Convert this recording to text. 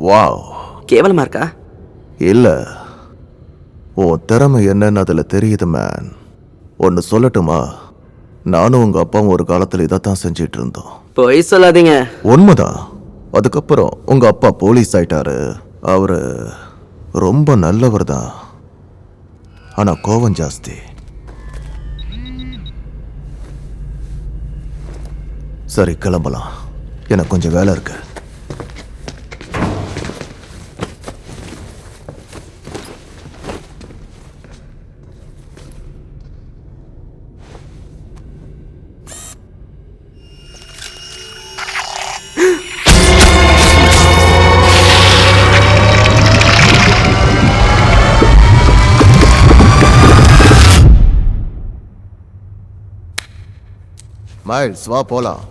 Wow. கேவலமா இருக்கா? இல்ல, உன் திறமை என்னன்னு அதுல தெரியுது மேன். ஒன்னு சொல்லட்டுமா, நானும் உங்க அப்பாவும் ஒரு காலத்துல இதைத்தான் செஞ்சிட்டு இருந்தோம். பொய் சொல்லாதீங்க. உண்மைதான். அதுக்கப்புறம் உங்க அப்பா போலீஸ் ஆயிட்டாரு. அவரு ரொம்ப நல்லவர் தான், ஆனா கோவம் ஜாஸ்தி. சரி, கிளம்பலாம். எனக்கு கொஞ்சம் வேலை இருக்கு. மைல்ஸ், வா போலாம்.